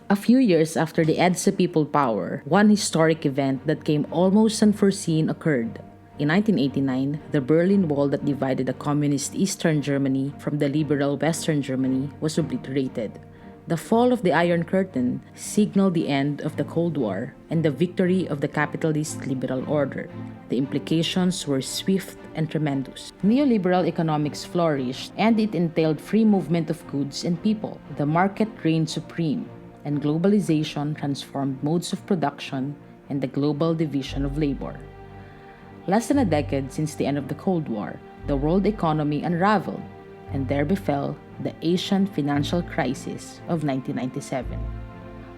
A few years after the EDSA people power, one historic event that came almost unforeseen occurred. In 1989, the Berlin Wall that divided the communist Eastern Germany from the liberal Western Germany was obliterated. The fall of the Iron Curtain signaled the end of the Cold War and the victory of the capitalist liberal order. The implications were swift and tremendous. Neoliberal economics flourished, and it entailed free movement of goods and people. The market reigned supreme, and globalization transformed modes of production and the global division of labor. Less than a decade since the end of the Cold War, the world economy unraveled, and there befell the Asian financial crisis of 1997.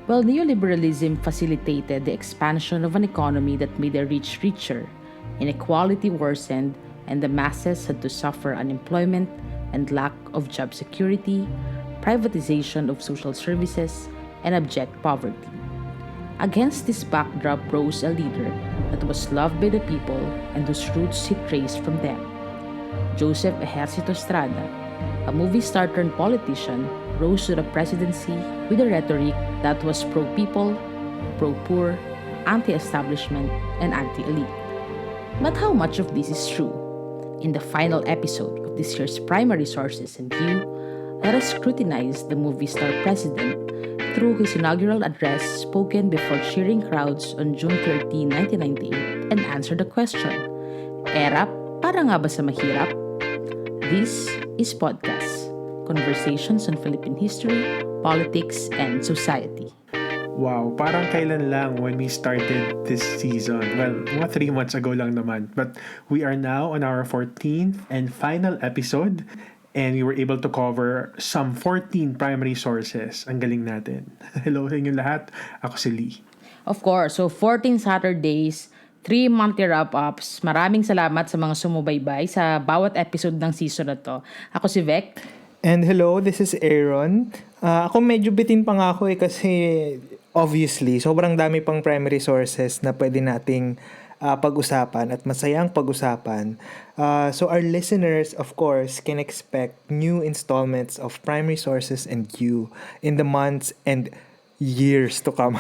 While neoliberalism facilitated the expansion of an economy that made the rich richer, inequality worsened, and the masses had to suffer unemployment and lack of job security, privatization of social services, and abject poverty. Against this backdrop rose a leader that was loved by the people and whose roots he traced from them. Joseph Ejercito Estrada, a movie star turned politician, rose to the presidency with a rhetoric that was pro-people, pro-poor, anti-establishment, and anti-elite. But how much of this is true? In the final episode of this year's Primary Sources and View, let us scrutinize the movie star president through his inaugural address spoken before cheering crowds on June 13, 1998 and answer the question, Erap, para nga ba sa mahirap? This is Podcast, Conversations on Philippine History, Politics, and Society. Wow, parang kailan lang when we started this season. Well, mga 3 months ago lang naman. But we are now on our 14th and final episode. And we were able to cover some 14 primary sources. Ang galing natin. Hello sa inyo lahat. Ako si Lee. Of course, so 14 Saturdays, 3 monthly wrap-ups. Maraming salamat sa mga sumubaybay sa bawat episode ng season na to. Ako si Vec. And hello, this is Aaron. Ako medyo bitin pa nga ako kasi obviously, sobrang dami pang primary sources na pwede nating pag-usapan at masayang pag-usapan. So our listeners, of course, can expect new installments of Primary Sources and You in the months and years to come.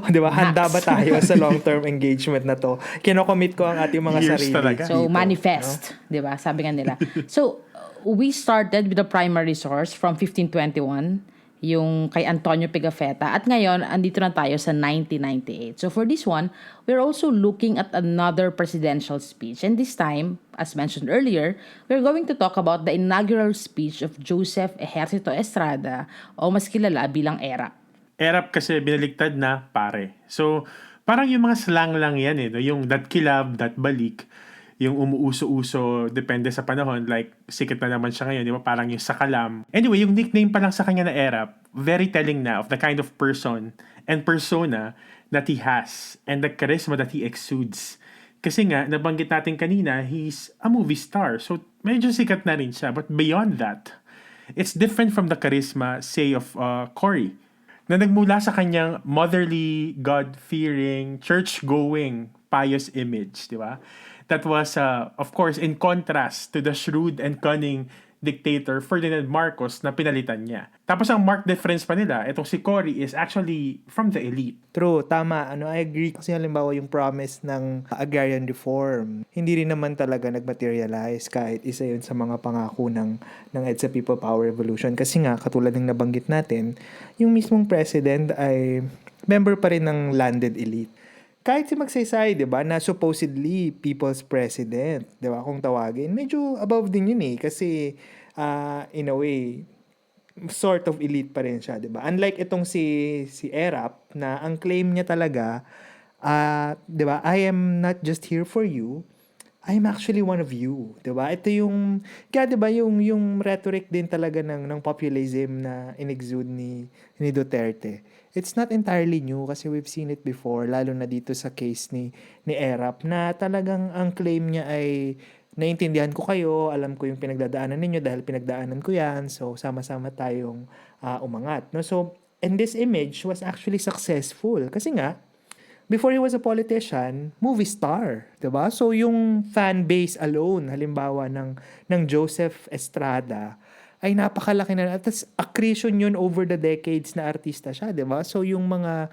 Di ba? Handa ba tayo sa long-term engagement na to? Kino-commit ko ang ating mga Years sarili. talaga. So, dito, manifest. no? Di ba? Sabi nga nila. So, we started with the primary source from 1521, yung kay Antonio Pigafetta. At ngayon, andito na tayo sa 1998. So for this one, we're also looking at another presidential speech. And this time, as mentioned earlier, we're going to talk about the inaugural speech of Joseph Ejercito Estrada, o mas kilala bilang Erap. Erap kasi binaligtad na pare. So, parang yung mga slang lang yan no? Yung dat kilab, dat balik, yung umuuso-uso, depende sa panahon. Like, sikat na naman siya ngayon, di ba? Parang yung sakalam. Anyway, yung nickname pa lang sa kanya na Erap, very telling na of the kind of person and persona that he has and the charisma that he exudes. Kasi nga, nabanggit natin kanina, he's a movie star. So, medyo sikat na rin siya. But beyond that, it's different from the charisma, say, of Cory, na nagmula sa kanyang motherly, God-fearing, church-going, pious image, di ba? That was, of course, in contrast to the shrewd and cunning dictator Ferdinand Marcos na pinalitan niya. Tapos ang marked difference pa nila, itong si Cory is actually from the elite. True, tama. I agree. Kasi halimbawa yung promise ng agrarian reform, hindi rin naman talaga nag-materialize kahit isa yun sa mga pangako ng EDSA People Power Revolution. Kasi nga, katulad ng nabanggit natin, yung mismong president ay member pa rin ng landed elite. Kahit si Magsaysay, 'di ba, na supposedly people's president, 'di ba, kung tawagin, medyo above din yun kasi in a way sort of elite pa rin siya, 'di ba? Unlike itong si Erap na ang claim niya talaga 'di ba, I am not just here for you, I'm actually one of you, 'di ba? Ito yung kaya 'di ba yung rhetoric din talaga ng populism na inexude ni Duterte. It's not entirely new kasi we've seen it before, lalo na dito sa case ni Erap na talagang ang claim niya ay naiintindihan ko kayo, alam ko yung pinagdadaanan ninyo dahil pinagdaanan ko yan, so sama-sama tayong umangat. No? So, and this image was actually successful kasi nga, before he was a politician, movie star, 'di ba? So yung fan base alone, halimbawa ng Joseph Estrada, ay napakalaki na. At accretion yun over the decades na artista siya, di ba? So yung mga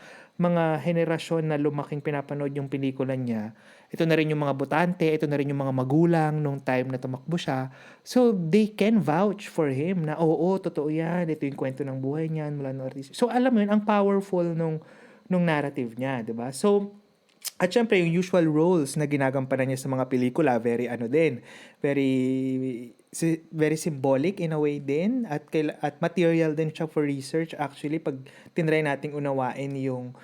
henerasyon na lumaking pinapanood yung pelikula niya, ito na rin yung mga botante, ito na rin yung mga magulang nung time na tumakbo siya. So they can vouch for him na oo, totoo yan, ito yung kwento ng buhay niyan mula ng artista. So alam mo yun, ang powerful nung narrative niya, di ba? So at syempre, yung usual roles na ginagampanan niya sa mga pelikula, very very symbolic in a way din at material din siya for research actually pag tinry nating unawain yung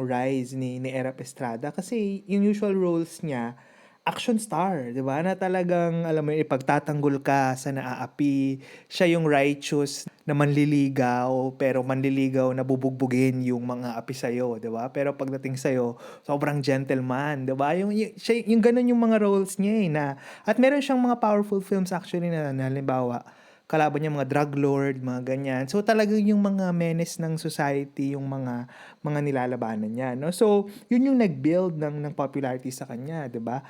rise ni Erap Estrada kasi yung usual roles niya action star, 'di ba? Na talagang alam mo ipagtatanggol ka sa naaapi. Siya yung righteous na manliligaw pero manliligaw na bubugbugin yung mga api sa iyo, 'di ba? Pero pagdating sa iyo, sobrang gentleman, 'di ba? Yung ganun yung mga roles niya na at meron siyang mga powerful films actually na halimbawa kalaban niya mga drug lord, mga ganyan. So talagang yung mga menace ng society, yung mga nilalabanan niya, no? So yun yung nag-build ng popularity sa kanya, 'di ba?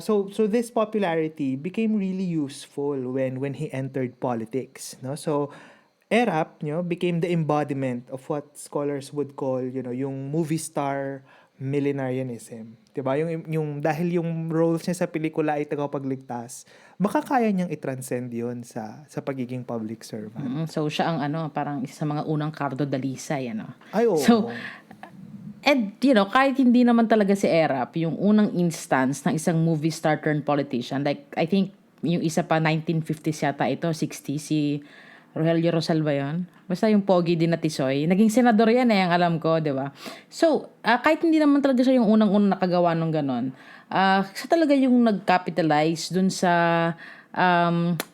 So this popularity became really useful when he entered politics, no? So Erap, became the embodiment of what scholars would call, yung movie star millenarianism. 'Di ba? Yung dahil yung roles niya sa pelikula ay tagapagligtas, baka kaya niyang i-transcend 'yon sa pagiging public servant. So siya ang parang isa sa mga unang Cardo Dalisay, Ay, oo. So and kahit hindi naman talaga si Erap yung unang instance ng isang movie star turned politician, like I think yung isa pa 1950s yata ito, 60 si Rogelio Rosal ba yun? Basta yung pogi din na Tisoy. Naging senador yan ang alam ko, di ba? So, kahit hindi naman talaga siya yung unang-unang nakagawa ng ganon, siya talaga yung nag-capitalize dun sa,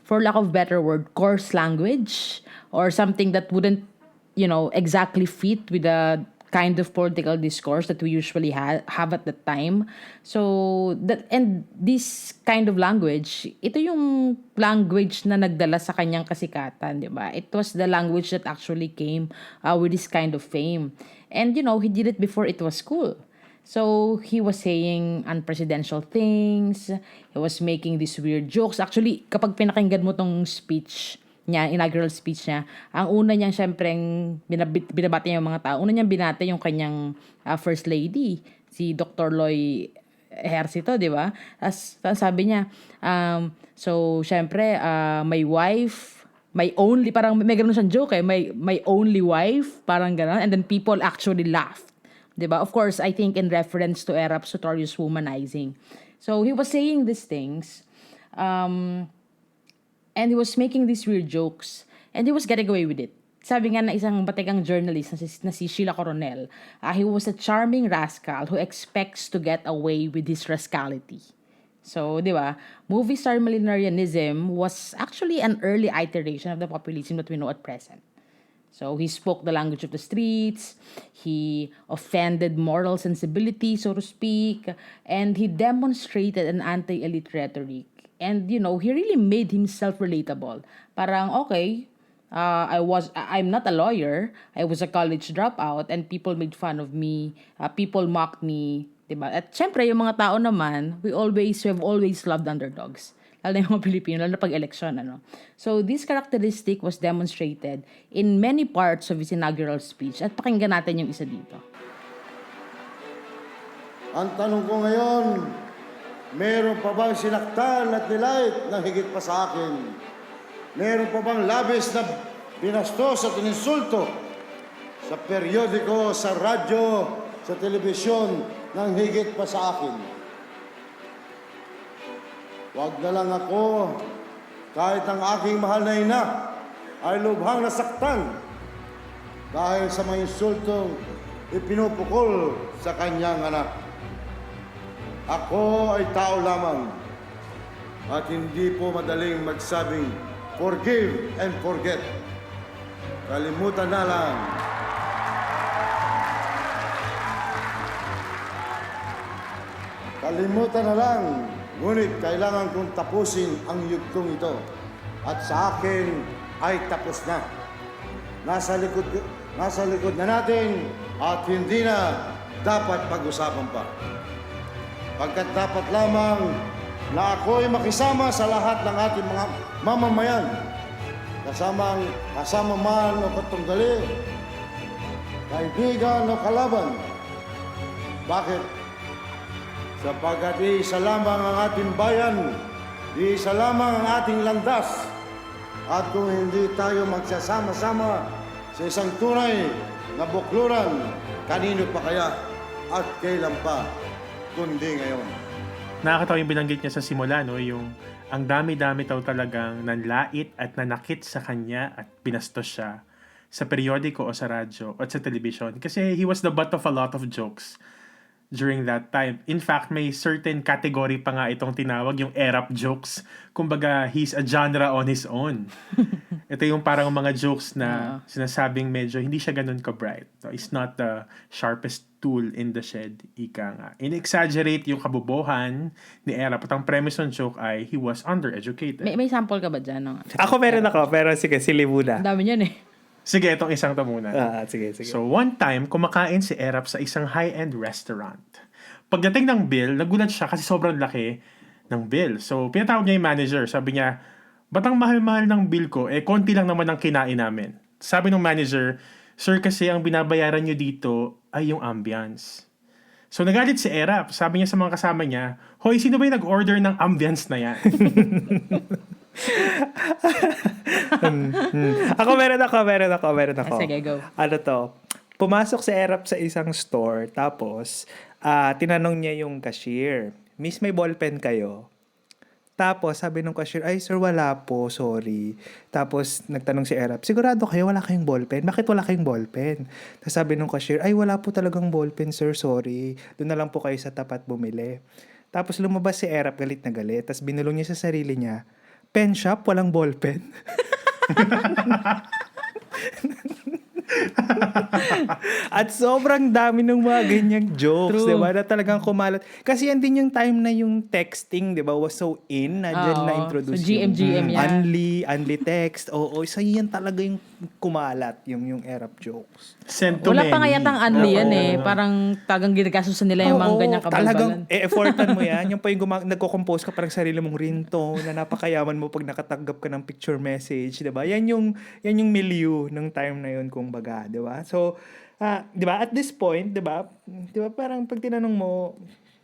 for lack of better word, coarse language or something that wouldn't, exactly fit with the kind of political discourse that we usually have at that time. So, this kind of language, ito yung language na nagdala sa kanyang kasikatan, di ba? It was the language that actually came with this kind of fame. And, he did it before it was cool. So, he was saying unpresidential things, he was making these weird jokes. Actually, kapag pinakinggan mo tong speech niya, inaugural speech niya, ang una niyang syempre binabati niya yung mga tao. Una niyang binati yung kanyang first lady, si Dr. Loy Ejercito, di ba? As sabi niya, so syempre my wife, my only, parang may ganun siyang joke my only wife, parang gano'n. And then people actually laughed. Di ba? Of course, I think in reference to Erap's notorious womanizing. So he was saying these things, and he was making these weird jokes. And he was getting away with it. Sabi nga na isang batikang journalist na si Sheila Coronel, he was a charming rascal who expects to get away with his rascality. So, di ba? Movie star millenarianism was actually an early iteration of the populism that we know at present. So, he spoke the language of the streets, he offended moral sensibility, so to speak, and he demonstrated an anti-elite rhetoric. And, he really made himself relatable. Parang, okay, I'm not a lawyer. I was a college dropout and people made fun of me. People mocked me. Diba? At syempre, yung mga tao naman, we have always loved underdogs. Lalo na yung mga Pilipino, lalo na pag-eleksyon. So, this characteristic was demonstrated in many parts of his inaugural speech. At pakinggan natin yung isa dito. Ang tanong ko ngayon, meron pa bang sinaktan at nilait na higit pa sa akin? Meron pa bang labis na binastos at ininsulto sa periodiko, sa radyo, sa telebisyon nang higit pa sa akin? Huwag na lang ako, kahit ang aking mahal na ina ay lubhang nasaktan dahil sa mga insultong ipinupukol sa kanyang anak. Ako ay tao lamang at hindi po madaling magsabing forgive and forget. Kalimutan na lang. Kalimutan na lang. Ngunit kailangan kong tapusin ang yugtong ito. At sa akin ay tapos na. Nasa likod na natin at hindi na dapat pag-usapan pa. Pagkat dapat lamang na ako'y makisama sa lahat ng ating mga mamamayan kasama man o katunggali, kaibigan o kalaban. Bakit? Sapagkat iisa lamang ang ating bayan, iisa lamang ang ating landas. At kung hindi tayo magsasama-sama sa isang tunay na bukluran, kanino pa kaya at kailan pa, kundi ngayon. Nakakatawa yung binanggit niya sa simula, no? Yung ang dami-dami daw talagang nanlait at nanakit sa kanya at binastos siya sa periodiko o sa radyo at sa television. Kasi he was the butt of a lot of jokes during that time. In fact, may certain category pa nga itong tinawag, yung Erap jokes. Kumbaga, he's a genre on his own. Ito yung parang mga jokes na sinasabing medyo hindi siya ganun ka-bright. So, he's not the sharpest tool in the shed, ika nga. In-exaggerate yung kabubuhan ni Erap at ang premise ng joke ay he was undereducated. May sample ka ba dyan? No? Ako meron ako, pero sige, sili muna. Ang dami niyan eh. Sige, itong isang to muna. Sige. So, one time, kumakain si Erap sa isang high-end restaurant. Pagdating ng bill, nagulat siya kasi sobrang laki ng bill. So, pinatawag niya yung manager. Sabi niya, ba't ang mahal-mahal ng bill ko? Konti lang naman ang kinain namin. Sabi ng manager, sir, kasi ang binabayaran niyo dito ay yung ambience. So, nagalit si Erap. Sabi niya sa mga kasama niya, hoy, sino ba yung nag-order ng ambience na yan? Ako meron ako. Sige, go. Ano to? Pumasok si Erap sa isang store, tapos tinanong niya yung cashier, Miss, may ballpen kayo? Tapos sabi nung cashier, ay sir, wala po, sorry. Tapos nagtanong si Erap, sigurado kayo wala kayong ballpen? Bakit wala kayong ballpen? Tapos sabi nung cashier, ay wala po talagang ballpen sir, sorry. Doon na lang po kayo sa tapat bumili. Tapos lumabas si Erap, galit na galit. Tapos binulong niya sa sarili niya, pen shop, walang ballpen. At sobrang dami ng mga ganyang jokes, True. diba? Na talagang kumalat. Kasi yan din yung time na yung texting, diba, was so in. Nandiyan na introduce so GM yan. Unli text. Oo, so yan talaga yung kumalat, yung Erap jokes. Sent to Wala many. pa nga yatang unli yan eh. Parang tagang ginagasusan nila yung mga ganyang kabalbalan. Talagang effortan mo yan. Yung pa yung nagko-compose ka parang sarili mong ringtone na napakayaman mo pag nakatanggap ka ng picture message, diba? Yan yung milieu ng time na yun, kung baga, diba? So, diba, at this point, diba, parang pag tinanong mo,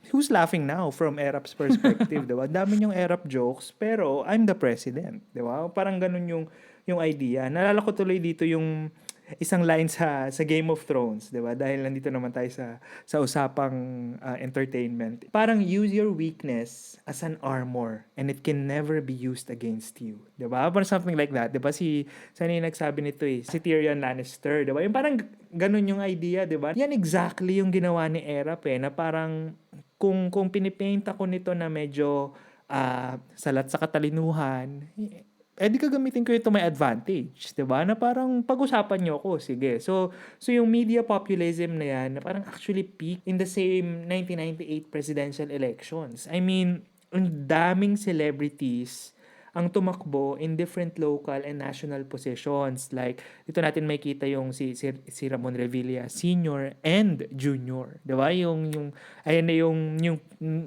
who's laughing now from Erap's perspective, diba? Dami yung Erap jokes, pero I'm the president, diba? Parang ganun yung idea. Naalala ko tuloy dito yung isang line sa Game of Thrones, 'di ba? Dahil nandito naman tayo sa usapang entertainment. Parang use your weakness as an armor and it can never be used against you, 'di ba? Parang something like that, 'di ba? Saan yung nagsabi nito si Tyrion Lannister, 'di ba? Yung parang ganun yung idea, 'di ba? Yan exactly yung ginawa ni Erap na parang kung pinipaint ako nito na medyo salat sa katalinuhan, di ka gamitin ko ito may advantage, 'di ba? Na parang pag-usapan niyo ako, sige. So yung media populism na yan, na parang actually peaked in the same 1998 presidential elections. I mean, ang daming celebrities ang tumakbo in different local and national positions. Like, dito natin makita yung si Ramon Revilla Sr. and Jr. 'Di ba? Yung ayan na yung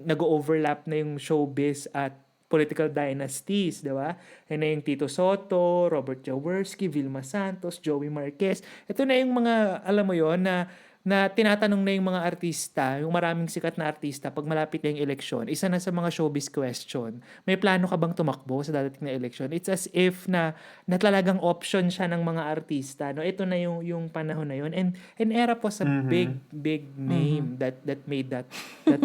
nag-overlap na yung showbiz at political dynasties, di ba? Yan na yung Tito Soto, Robert Jaworski, Vilma Santos, Joey Marquez. Ito na yung mga, alam mo yon na tinatanong na yung mga artista, yung maraming sikat na artista, pag malapit na yung eleksyon, isa na sa mga showbiz question, may plano ka bang tumakbo sa dadating na eleksyon? It's as if na talagang option siya ng mga artista. No? Ito na yung panahon na yun. And Erap was a big name that made that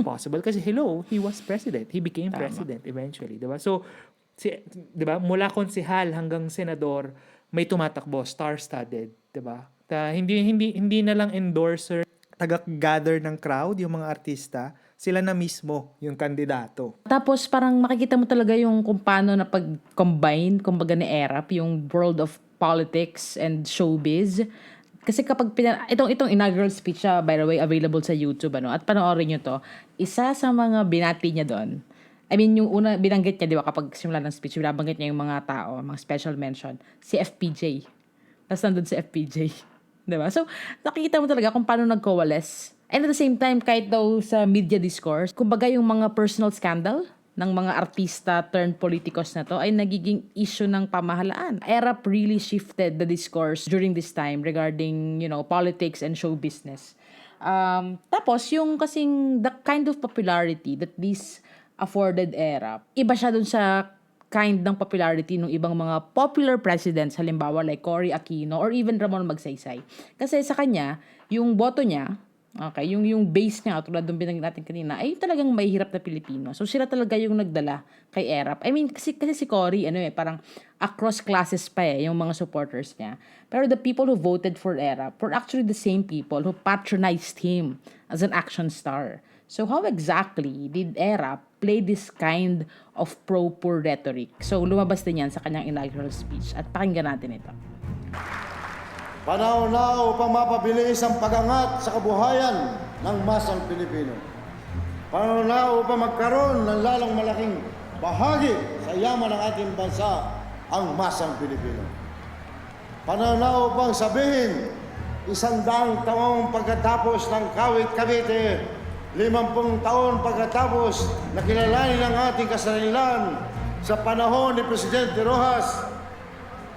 possible. Kasi hello, he was president. He became president eventually. Diba? So, diba? Mula konsehal hanggang senador, may tumatakbo, star-studded. Diba? Hindi na lang endorser, taga-gather ng crowd, yung mga artista, sila na mismo yung kandidato. Tapos parang makikita mo talaga yung kung paano na pag-combine, kumbaga ni Erap, yung world of politics and showbiz. Kasi kapag itong inaugural speech siya, by the way, available sa YouTube, at panoorin nyo to, isa sa mga binati niya doon, I mean, yung una, binanggit niya, di ba, kapag simula ng speech, binabanggit niya yung mga tao, mga special mention, si FPJ. Tapos nandun si FPJ. Diba? So, nakikita mo talaga kung paano nag-coalesce. And at the same time, kahit daw sa media discourse, kumbaga yung mga personal scandal ng mga artista turned politikos na to ay nagiging issue ng pamahalaan. Erap really shifted the discourse during this time regarding, politics and show business. Tapos, yung kasing the kind of popularity that this afforded Erap, iba siya dun sa kind ng popularity ng ibang mga popular presidents, halimbawa like Cory Aquino or even Ramon Magsaysay. Kasi sa kanya, yung boto niya, okay, yung base niya, tulad ng binanggit natin kanina, ay talagang mahihirap na Pilipino. So sila talaga yung nagdala kay Erap. I mean, kasi si Cory, parang across classes pa yung mga supporters niya. Pero the people who voted for Erap were actually the same people who patronized him as an action star. So how exactly did Erap play this kind of pro-poor rhetoric? So lumabas din yan sa kanyang inaugural speech at pakinggan natin ito. Panahon na upang mapabilis ang pag-angat sa kabuhayan ng masang Pilipino. Panahon na upang magkaroon ng lalong malaking bahagi sa yaman ng ating bansa ang masang Pilipino. Panahon na upang sabihin, 100 taong pagkatapos ng Kawit Cavite, 50 taon pagkatapos na kilalanin ang ating kasarilan sa panahon ni Presidente Rojas,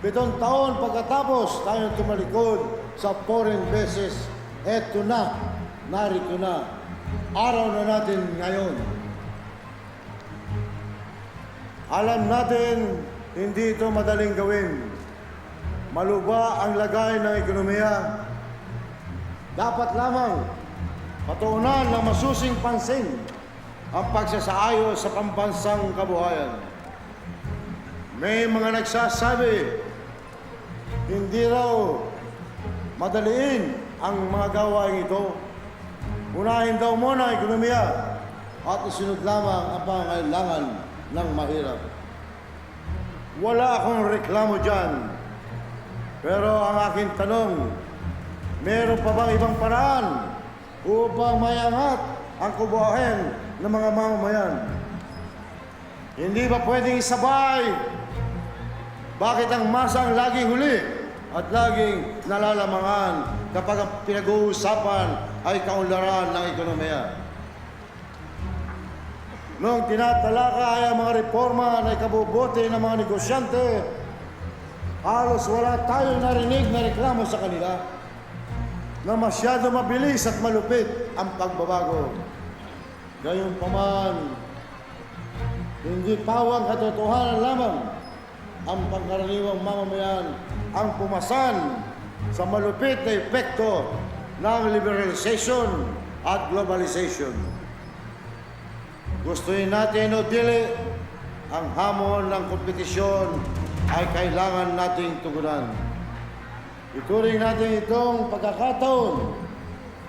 7 taon pagkatapos tayong tumalikod sa foreign bases, eto na, narito na, araw na natin ngayon. Alam natin, hindi ito madaling gawin. Maluba ang lagay ng ekonomiya. Dapat lamang patuunan ng masusing pansin ang pagsasaayos sa pambansang kabuhayan. May mga nagsasabi, hindi raw madaliin ang mga gawain ito. Unahin daw muna ang ekonomiya at isunod lamang ang pangangailangan ng mahirap. Wala akong reklamo dyan. Pero ang aking tanong, meron pa bang ibang paraan upang mayangat ang kabuhayan ng mga mamamayan? Hindi ba pwedeng isabay? Bakit ang masa ang laging huli at laging nalalamangan kapag ang pinag-uusapan ay kaunlaran ng ekonomiya? Noong tinatalakay ang mga reforma na ikabubuti ng mga negosyante, halos wala tayong narinig na reklamo sa kanila na masyado mabilis at malupit ang pagbabago. Gayunpaman, hindi pawang katotohanan lamang ang pangkaraniwang mamamayan ang pumasan sa malupit na epekto ng liberalization at globalization. Gustuin natin o dili, ang hamon ng kompetisyon ay kailangan nating tugunan. Ituring natin itong pagkakataon,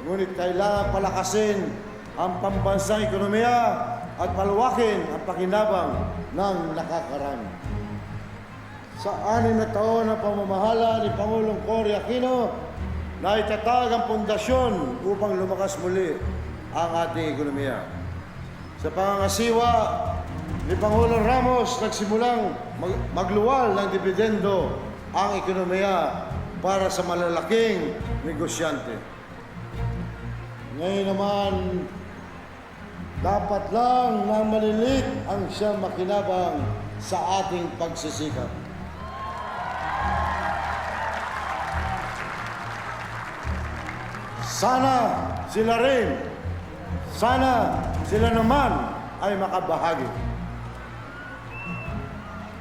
ngunit kailangan palakasin ang pambansang ekonomiya at paluwakin ang pakinabang ng nakakarami. Sa 6 na taon ng pamamahala ni Pangulong Cory Aquino, na itatag ang pundasyon upang lumakas muli ang ating ekonomiya. Sa pangangasiwa ni Pangulong Ramos, nagsimulang magluwal ng dividendo ang ekonomiya para sa malalaking negosyante. Ngayon naman, dapat lang na malilit ang siyang makinabang sa ating pagsisikap. Sana sila naman ay makabahagi.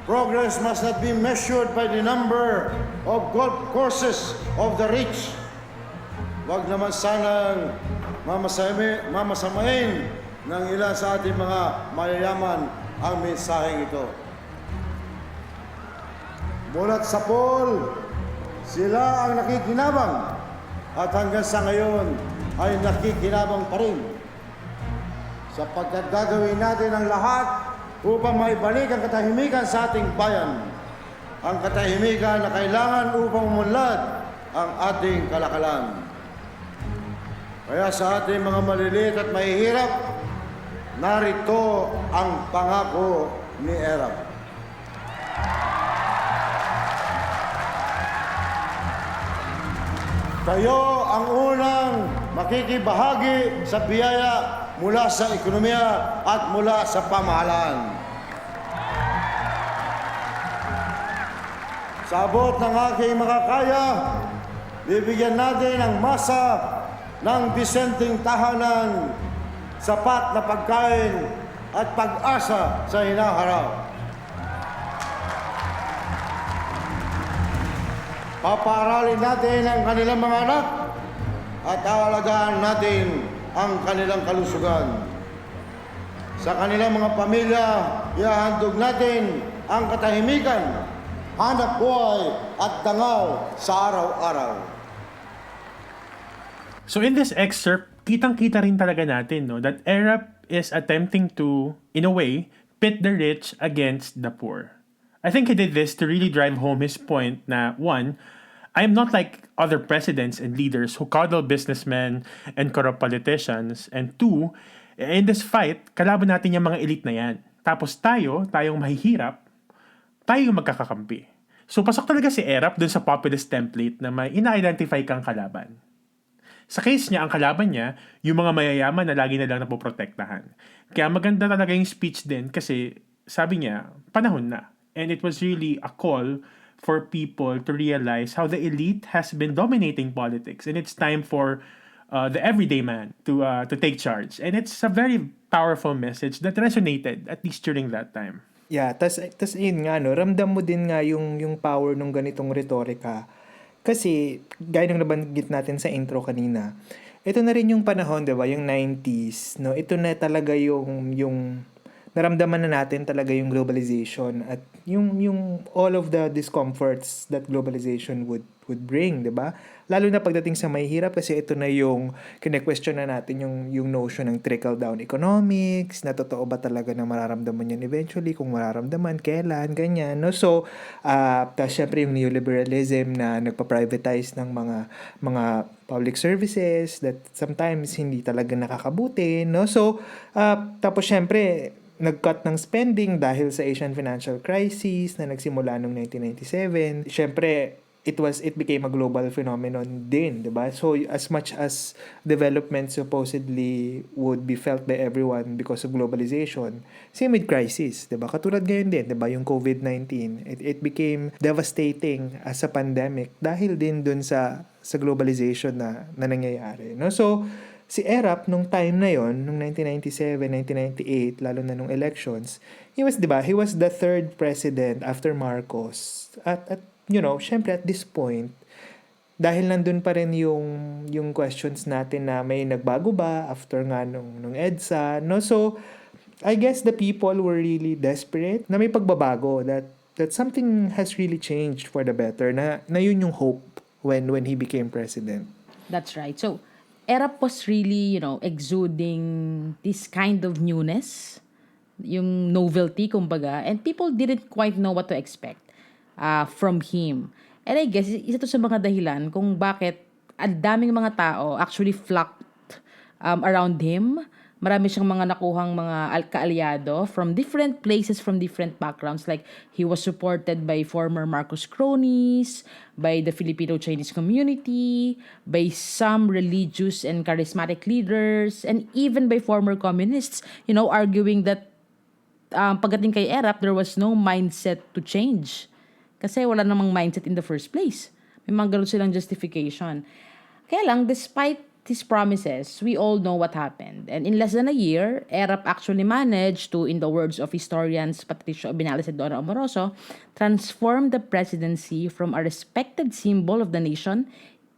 Progress must not be measured by the number of golf courses of the rich. Wag naman sanang mamasamain ng ilan sa ating mga mayayaman ang mensaheng ito. Mulat sa poll, sila ang nakikinabang at hanggang sa ngayon ay nakikinabang pa rin. Sapagkat gagawin natin ang lahat upang maibalik ang katahimikan sa ating bayan. Ang katahimikan na kailangan upang umunlad ang ating kalakalan. Kaya sa ating mga maliliit at mahihirap, narito ang pangako ni Erap. Tayo ang unang makikibahagi sa biyaya mula sa ekonomiya at mula sa pamahalaan. Sa abot ng aking makakaya, bibigyan natin ang masa ng disenteng tahanan, sapat na pagkain at pag-asa sa hinaharap. Papaaralin natin ang kanilang mga anak at aalagaan natin ang kanilang kalusugan. Sa kanilang mga pamilya, ihahandog natin ang katahimikan, hanap buhay at dangal sa araw-araw. So in this excerpt, kitang-kita rin talaga natin that Erap is attempting to, in a way, pit the rich against the poor. I think he did this to really drive home his point na, one, I'm not like other presidents and leaders who coddle businessmen and corrupt politicians. And two, in this fight, kalaban natin yung mga elite na yan. Tapos tayong mahihirap, tayo yung magkakakampi. So pasok talaga si Erap dun sa populist template na may ina-identify kang kalaban. Sa case niya, ang kalaban niya, yung mga mayayaman na lagi na lang napoprotektahan. Kaya maganda talaga yung speech din kasi sabi niya, panahon na. And it was really a call for people to realize how the elite has been dominating politics. And it's time for the everyday man to take charge. And it's a very powerful message that resonated, at least during that time. Yeah, tas yun nga, ramdam mo din nga yung power ng ganitong retorika. Kasi, gaya ng nabanggit natin sa intro kanina, ito na rin yung panahon, di ba, yung 90s, no? Ito na talaga yung naramdaman na natin talaga yung globalization at yung all of the discomforts that globalization would bring, di ba? Lalo na pagdating sa mahirap kasi ito na yung kine-question na natin yung notion ng trickle-down economics, na totoo ba talaga na mararamdaman yan eventually, kung mararamdaman, kailan, ganyan, no? So, tapos syempre yung neoliberalism na nagpa-privatize ng mga public services that sometimes hindi talaga nakakabuti, no? So, tapos syempre, nag-cut ng spending dahil sa Asian financial crisis na nagsimula noong 1997. Syempre, it became a global phenomenon din, diba? So, as much as development supposedly would be felt by everyone because of globalization, same with crisis, diba? Katulad ngayon din, diba? Yung COVID-19, it became devastating as a pandemic dahil din dun sa globalization na nangyayari, no? So, si Erap, nung time na yon, nung 1997, 1998, lalo na nung elections, he was the third president after Marcos. At syempre at this point, dahil nandun pa rin yung questions natin na may nagbago ba after nga nung EDSA, no? So, I guess the people were really desperate na may pagbabago, that something has really changed for the better, na yun yung hope when he became president. That's right. So, Erap was really, exuding this kind of newness, yung novelty, kumbaga, and people didn't quite know what to expect from him. And I guess, isa to sa mga dahilan kung bakit ang daming mga tao actually flocked around him. Marami siyang mga nakuhang mga kaalyado from different places, from different backgrounds. Like, he was supported by former Marcos cronies, by the Filipino-Chinese community, by some religious and charismatic leaders, and even by former communists, arguing that pagdating kay Erap, there was no mindset to change. Kasi wala namang mindset in the first place. May mga ganun silang justification. Kaya lang, despite his promises, we all know what happened. And in less than a year, Erap actually managed to, in the words of historians Patricio Abinales and Donna Amoroso, transform the presidency from a respected symbol of the nation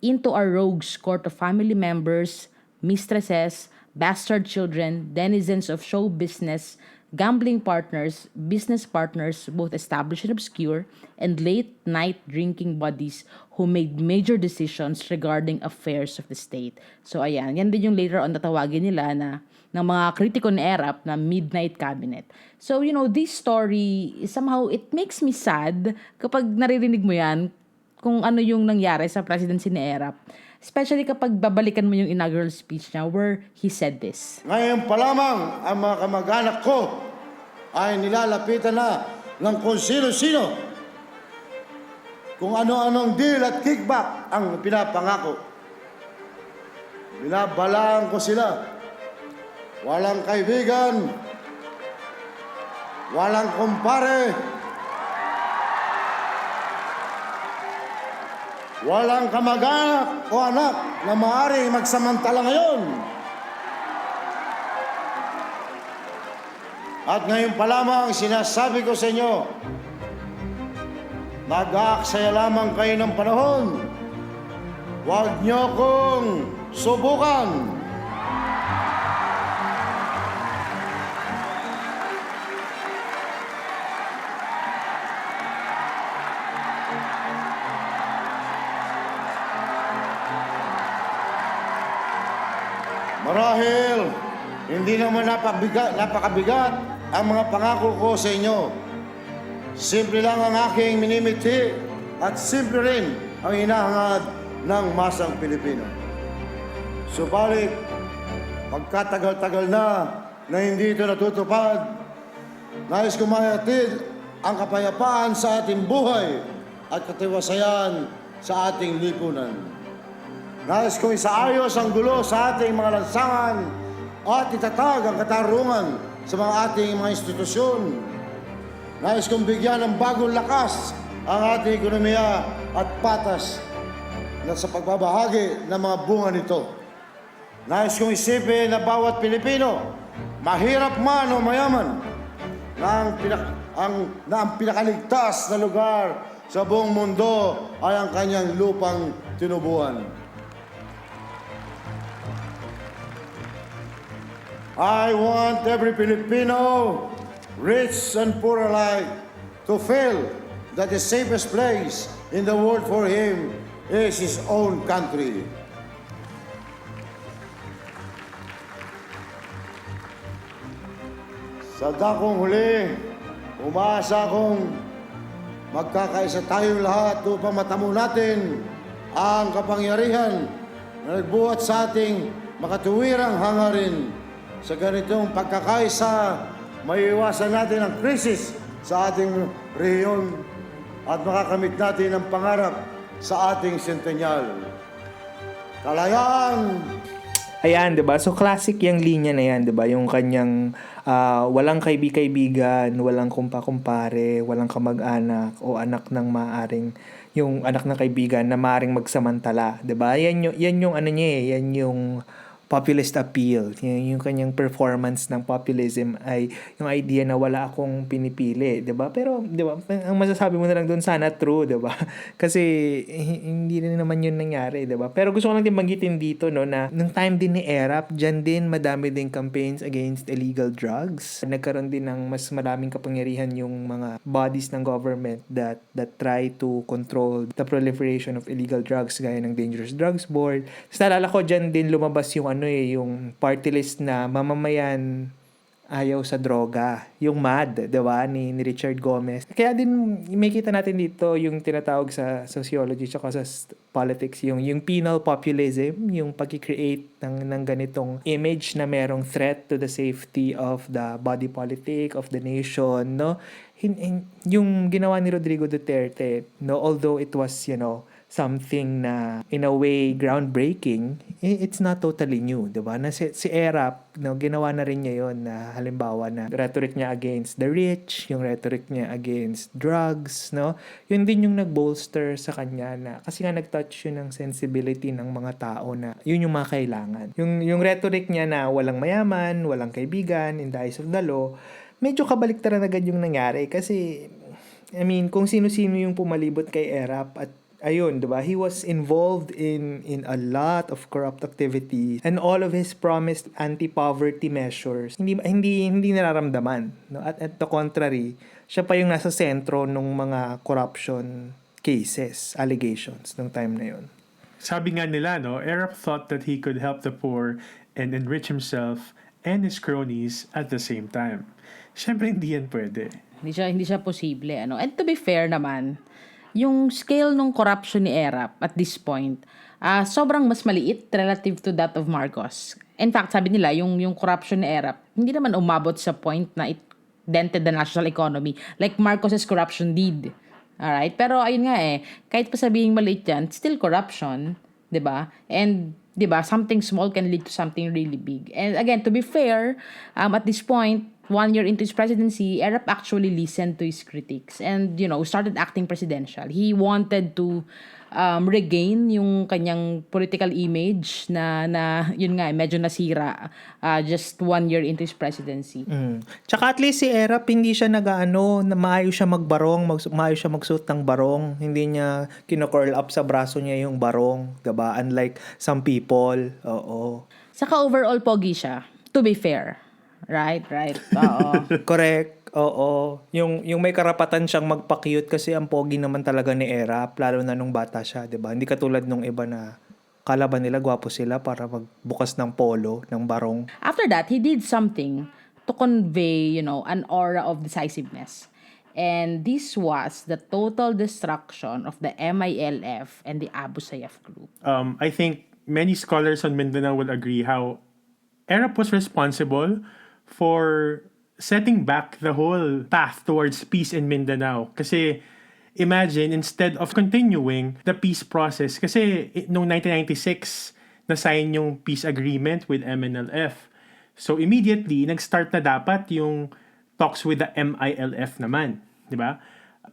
into a rogue's court of family members, mistresses, bastard children, denizens of show business, gambling partners, business partners, both established and obscure, and late-night drinking buddies who made major decisions regarding affairs of the state. So, ayan. Yan din yung later on natawagin nila ng mga kritiko ni Erap na midnight cabinet. So, this story, somehow, it makes me sad kapag naririnig mo yan kung ano yung nangyari sa presidency ni Erap. Especially kapag babalikan mo yung inaugural speech niya where he said this. Ngayon pa lamang ang mga kamag-anak ko ay nilalapitan na ng kung sino-sino, kung ano-anong deal at kickback ang pinapangako. Binabalaan ko sila walang kaibigan, walang kumpare, walang kamag-anak o anak na maaaring magsamantala ngayon. At ngayon pa lamang sinasabi ko sa inyo, mag-aaksaya lamang kayo ng panahon. Huwag niyo kong subukan. Marahil, hindi naman napakabigat ang mga pangako ko sa inyo. Simple lang ang aking minimithi at simple rin ang hinahangad ng masang Pilipino. Subalit, pagkatagal-tagal na hindi ito natutupad, nais ko mahatid ang kapayapaan sa ating buhay at katiwasayan sa ating lipunan. Nais kong isaayos ang gulo sa ating mga lansangan at itatag ang katarungan sa mga ating mga institusyon. Nais kong bigyan ng bagong lakas ang ating ekonomiya at patas na sa pagbabahagi ng mga bunga nito. Nais kong isipin na bawat Pilipino, mahirap man o mayaman, na ang pinakaligtas na lugar sa buong mundo ay ang kanyang lupang tinubuan. I want every Filipino, rich and poor alike, to feel that the safest place in the world for him is his own country. Sa dakong huli, umaasa akong magkakaisa tayong lahat upang matamo natin ang kapangyarihan na nagbuhat sa ating makatuwirang hangarin. Sa ganitong pagkakaisa, maiiwasan natin ang krisis sa ating rehiyon at makakamit natin ang pangarap sa ating sentenyal. Kalayaan! Ayan, 'di ba? So classic yung linya na 'yan, 'di ba? Yung kanyang walang kaibigan, walang kumpa-kumpare, walang kamag-anak o anak ng maaring yung anak ng kaibigan na maaring magsamantala, 'di ba? Yan yung ano niya eh, yan yung populist appeal. Yung kanyang performance ng populism ay yung idea na wala akong pinipili, 'di ba? Pero 'di ba, ang masasabi mo na lang doon sana true, 'di ba? Kasi hindi rin naman 'yun nangyari, 'di ba? Pero gusto ko lang din banggitin dito no na nung time din ni Erap, diyan din madami ding campaigns against illegal drugs. Nagkaroon din ng mas maraming kapangyarihan yung mga bodies ng government that try to control the proliferation of illegal drugs gaya ng Dangerous Drugs Board. Sa naalala ko diyan din lumabas yung yung party list na mamamayan ayaw sa droga. Yung MAD, diba? Ni Richard Gomez. Kaya din, may kita natin dito yung tinatawag sa sociology tsaka sa politics, yung penal populism, yung pag-create ng ganitong image na merong threat to the safety of the body politic, of the nation, no? Yung ginawa ni Rodrigo Duterte, no? Although it was, something na in a way groundbreaking, it's not totally new, 'di ba? Na si Erap, no, ginawa na rin niya 'yon na halimbawa na rhetoric niya against the rich, yung rhetoric niya against drugs, no? Yun din yung nagbolster sa kanya na kasi nga nagtouch yun ng sensibility ng mga tao na yun yung mga kailangan. Yung rhetoric niya na walang mayaman, walang kaibigan in the eyes of the law, medyo kabaliktaran agad yung nangyari kasi I mean, kung sino-sino yung pumalibot kay Erap at ayun, 'di ba? He was involved in a lot of corrupt activity and all of his promised anti-poverty measures hindi nararamdaman, no? At the contrary, siya pa yung nasa sentro ng mga corruption cases, allegations nung time na yun. Sabi nga nila, no, Erap thought that he could help the poor and enrich himself and his cronies at the same time. Siyempre, hindi yan pwede. Hindi siya posible, ano. And to be fair naman, yung scale ng corruption ni Erap at this point, sobrang mas maliit relative to that of Marcos. In fact, sabi nila, yung corruption ni Erap, hindi naman umabot sa point na it dented the national economy like Marcos's corruption did. Alright? Pero ayun nga kahit pa sabihing maliit yan, still corruption, 'di ba? And diba, something small can lead to something really big. And again, to be fair, at this point, 1 year into his presidency, Erap actually listened to his critics and, started acting presidential. He wanted to regain yung kanyang political image na yun nga, medyo nasira just 1 year into his presidency. Tsaka at least si Erap, hindi siya na maayos siya magbarong, maayos siya magsuot ng barong. Hindi niya kino-curl up sa braso niya yung barong, diba? Unlike some people. Oo. Saka overall, pogi siya. To be fair. Right. Oo. Correct. Oo. Yung may karapatan siyang magpa-cute kasi ang pogi naman talaga ni Erap, lalo na nung bata siya, 'di ba? Hindi katulad nung iba na kalaban nila gwapo sila para magbukas ng polo, ng barong. After that, he did something to convey, an aura of decisiveness. And this was the total destruction of the MILF and the Abu Sayyaf group. I think many scholars on Mindanao will agree how Erap was responsible for setting back the whole path towards peace in Mindanao. Kasi imagine, instead of continuing the peace process, kasi noong 1996, na-sign yung peace agreement with MNLF. So immediately, nag-start na dapat yung talks with the MILF naman. Di ba?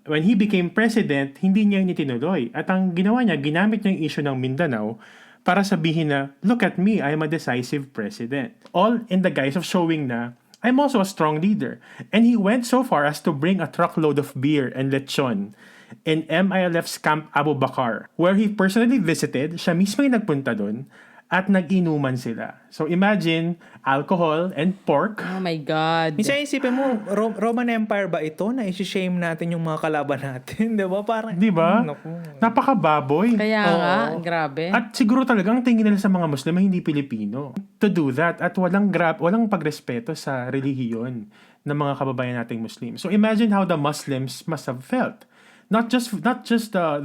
When he became president, hindi niya yun itinuloy. At ang ginawa niya, ginamit niya yung issue ng Mindanao para sabihin na, look at me, I'm a decisive president. All in the guise of showing na, I'm also a strong leader. And he went so far as to bring a truckload of beer and lechon in MILF's Camp Abu Bakar, where he personally visited, siya mismo yung nagpunta dun, at nag-inuman sila. So imagine, alcohol and pork. Oh my God. Minsan isipin mo, Roman Empire ba ito na isi-shame natin yung mga kalaban natin? Di ba? Parang, Di ba? naku. Napakababoy. Kaya nga, grabe. At siguro talaga ang tingin nila sa mga Muslim ay hindi Pilipino. To do that, at walang pagrespeto sa relihiyon ng mga kababayan nating Muslim. So imagine how the Muslims must have felt. Not just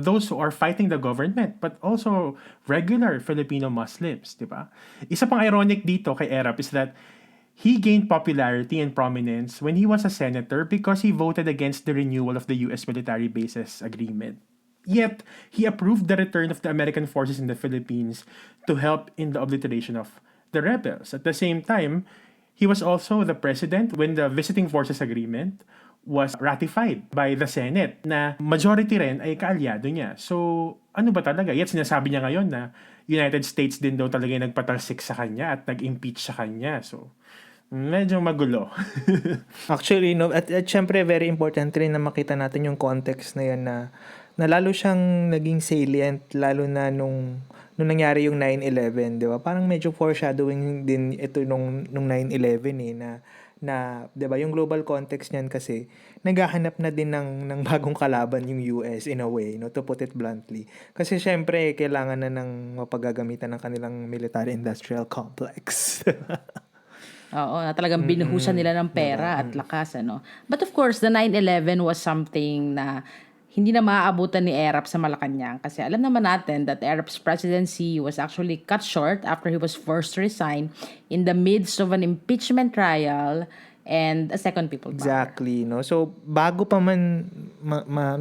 those who are fighting the government, but also regular Filipino Muslims, di ba? Isa pang ironic dito kay Erap is that he gained popularity and prominence when he was a senator because he voted against the renewal of the U.S. military bases agreement. Yet, he approved the return of the American forces in the Philippines to help in the obliteration of the rebels. At the same time, he was also the president when the visiting forces agreement was ratified by the Senate na majority rin ay kaalyado niya. So, ano ba talaga? Yet sinasabi niya ngayon na United States din daw talaga yung nagpatalsik sa kanya at nag-impeach sa kanya. So, medyo magulo. Actually, no, at syempre, very important rin na makita natin yung context na yan na lalo siyang naging salient, lalo na nung nangyari yung 9/11, di ba? Parang medyo foreshadowing din ito nung 9/11 na 'di ba yung global context niyan kasi naghahanap na din ng bagong kalaban yung US in a way, no, to put it bluntly. Kasi syempre kailangan na ng mapagagamitan ng kanilang military industrial complex. Oo, na talagang binuhusan nila ng pera at lakas, ano. But of course, the 9/11 was something na hindi na maaabutan ni Erap sa Malacanang kasi alam naman natin that Erap's presidency was actually cut short after he was forced to resign in the midst of an impeachment trial and a second people power. Exactly, no. So bago pa man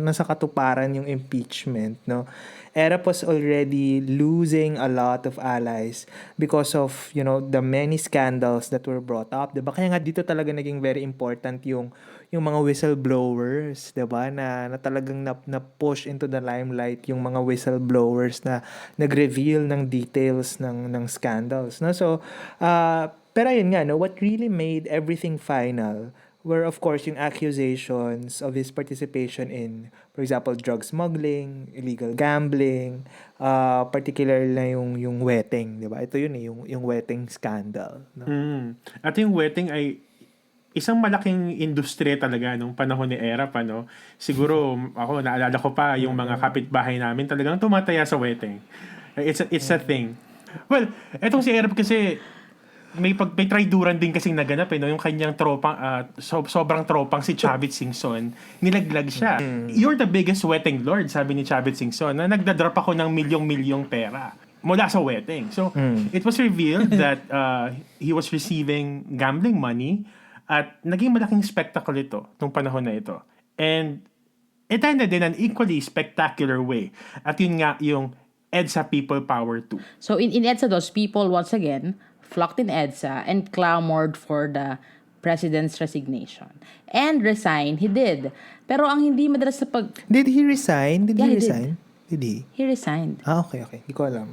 nasa katuparan yung impeachment, no, Erap was already losing a lot of allies because of, the many scandals that were brought up. 'Di ba? Kaya nga dito talaga naging very important yung mga whistleblowers, 'di ba? Na talagang na-push into the limelight yung mga whistleblowers na nag-reveal ng details ng scandals, no? So, pero yun nga, no, what really made everything final were of course yung accusations of his participation in, for example, drug smuggling, illegal gambling, particularly na yung wetting, 'di ba? Ito yun yung wetting scandal, no? At yung wetting ay isang malaking industriya talaga nung panahon ni Erap, ano. Siguro ako naalala ko pa yung mga kapitbahay namin talagang tumataya sa wedding. It's a thing. Well, etong si Erap kasi may traiduran din kasing naganap, no, yung kanyang tropang sobrang tropang si Chavit Singson, nilaglag siya. You're the biggest wedding lord, sabi ni Chavit Singson, na nagdadrop ako ng milyong-milyong pera mula sa wedding. So, it was revealed that he was receiving gambling money. At naging malaking spectacle ito nung panahon na ito. And it ended in an equally spectacular way. At yun nga yung EDSA People Power 2. So in EDSA, those people once again flocked in EDSA and clamored for the president's resignation. And resign, he did. Pero ang hindi madalas sa Did he resign? Yeah, he did. Resign? Did he? He resigned. Okay. Hindi ko alam.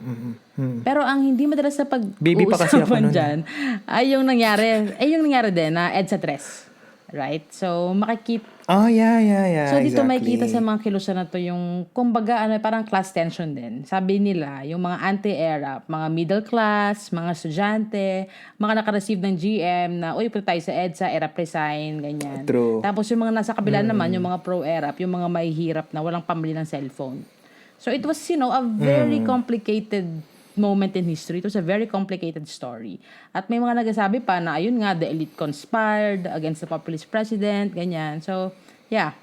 Pero ang hindi madalas sa Baby pa kasi ako pag-uusapan nun. dyan, ay yung nangyari din na EDSA 3. Right? So, makikita. Oh, yeah. So, dito exactly. makikita sa mga kilusan na to yung, kumbaga, parang class tension din. Sabi nila, yung mga anti-Erap, mga middle class, mga estudyante, mga nakareceive ng GM na, uy, punta tayo sa EDSA, Erap resign, ganyan. True. Tapos yung mga nasa kabila naman, yung mga pro-Erap, yung mga mahihirap na walang pambili ng cellphone. So, it was, a very complicated moment in history. It was a very complicated story. At may mga nagsasabi pa na, ayun nga, the elite conspired against the populist president, ganyan. So, yeah.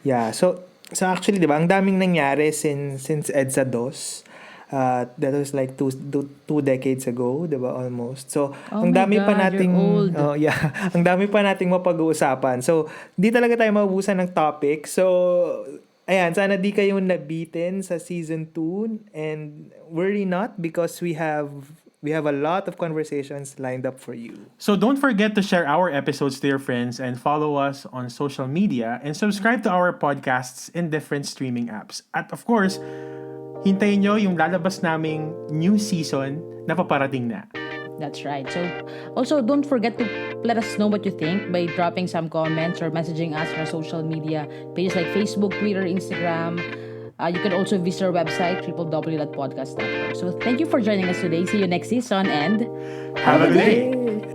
Yeah, so actually, di ba, ang daming nangyari since EDSA 2. That was like two decades ago, di ba, almost. So, Oh ang my dami pa God, nating... you're old. Oh, yeah. Ang dami pa nating mapag-uusapan. So, di talaga tayo maubusan ng topic. So, ayan, sana di kayo nabitin sa season 2 and worry not because we have a lot of conversations lined up for you. So don't forget to share our episodes to your friends and follow us on social media and subscribe to our podcasts in different streaming apps. At of course, hintayin nyo yung lalabas naming new season na paparating na. That's right. So, also, don't forget to let us know what you think by dropping some comments or messaging us on our social media pages like Facebook, Twitter, Instagram. You can also visit our website, www.podcast.org. So, thank you for joining us today. See you next season and Have a good day!